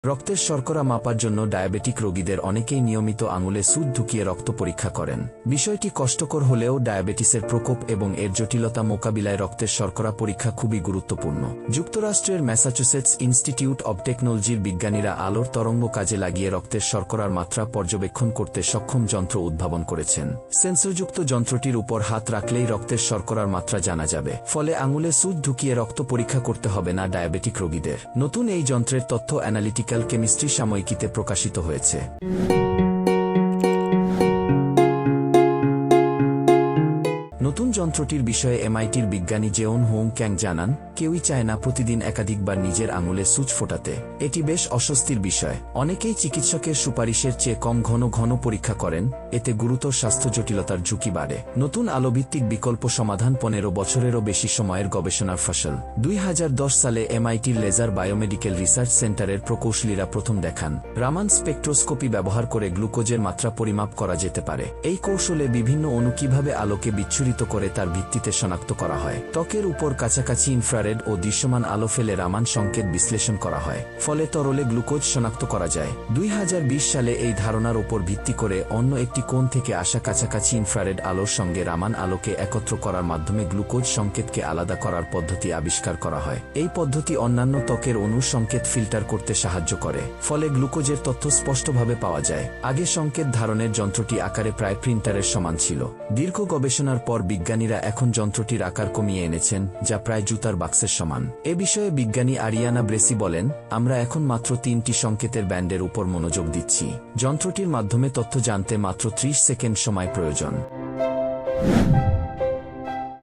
রক্তের শর্করা মাপার জন্য ডায়াবেটিক রোগীদের অনেকেই নিয়মিত আঙুলে সুচ ঢুকিয়ে রক্ত পরীক্ষা করেন। বিষয়টি কষ্টকর হলেও ডায়াবেটিসের প্রকোপ এবং এর জটিলতা মোকাবিলায় রক্তের শর্করা পরীক্ষা খুবই গুরুত্বপূর্ণ। যুক্তরাষ্ট্রের ম্যাসাচুসেটস ইনস্টিটিউট অব টেকনোলজির বিজ্ঞানীরা আলোর তরঙ্গ কাজে লাগিয়ে রক্তের শর্করার মাত্রা পর্যবেক্ষণ করতে সক্ষম যন্ত্র উদ্ভাবন করেছেন। সেন্সরযুক্ত যন্ত্রটির উপর হাত রাখলেই রক্তের শর্করার মাত্রা জানা যাবে। ফলে আঙুলে সুচ ঢুকিয়ে রক্ত পরীক্ষা করতে হবে না ডায়াবেটিক রোগীদের। নতুন এই যন্ত্রের তথ্য অ্যানালিটিক্যাল কেমিস্ট্রি সাময়িকীতে প্রকাশিত হয়েছে। নতুন যন্ত্রটির বিষয়ে এমআইটির বিজ্ঞানী জেওন হোং ক্যাং জানান, কেউই চায় না প্রতিদিন একাধিকবার নিজের আঙুলে সুচ ফোটাতে। এটি বেশ অস্বস্তির বিষয়। অনেকেই চিকিৎসকের সুপারিশের চেয়ে কম ঘন ঘন পরীক্ষা করেন, এতে গুরুতর স্বাস্থ্য জটিলতার ঝুঁকি বাড়ে। নতুন আলোভিত্তিক বিকল্প সমাধান 15 বছরেরও বেশি সময়ের গবেষণার ফসল। 2010 সালে এমআইটির লেজার বায়োমেডিকেল রিসার্চ সেন্টারের প্রকৌশলীরা প্রথম দেখান, রামান স্পেকট্রোস্কোপি ব্যবহার করে গ্লুকোজের মাত্রা পরিমাপ করা যেতে পারে। এই কৌশলে বিভিন্ন অণু কিভাবে আলোকে বিচ্ছুরিত করে তার ভিত্তিতে শনাক্ত করা হয়। ত্বকের উপর কাছাকাছি ইনফ্রারেড ও দৃশ্যমান আলো ফেলে রামান সংকেত বিশ্লেষণ করা হয়, ফলে তরলে গ্লুকোজ শনাক্ত করা যায়। 2020 সালে এই ধারণার উপর ভিত্তি করে অন্য একটি কোণ থেকে আসা কাছাকাছি ইনফ্রারেড আলোর সঙ্গে রামান আলোকে একত্র করার মাধ্যমে গ্লুকোজ সংকেতকে আলাদা করার পদ্ধতি আবিষ্কার করা হয়। এই পদ্ধতি অন্যান্য ত্বকের অণুর সংকেত ফিল্টার করতে সাহায্য করে, ফলে গ্লুকোজের তথ্য স্পষ্টভাবে পাওয়া যায়। আগে সংকেত ধারণের যন্ত্রটি আকারে প্রায় প্রিন্টারের সমান ছিল। দীর্ঘ গবেষণার পর বিজ্ঞানীরা এখন যন্ত্রটির আকার কমিয়ে এনেছেন, যা প্রায় জুতার বাক্সের সমান। এ বিষয়ে বিজ্ঞানী আরিয়ানা ব্রেসি বলেন, আমরা এখন মাত্র 3টি সংকেতের ব্যান্ডের উপর মনোযোগ দিচ্ছি। যন্ত্রটির মাধ্যমে তথ্য জানতে মাত্র 30 সেকেন্ড সময় প্রয়োজন।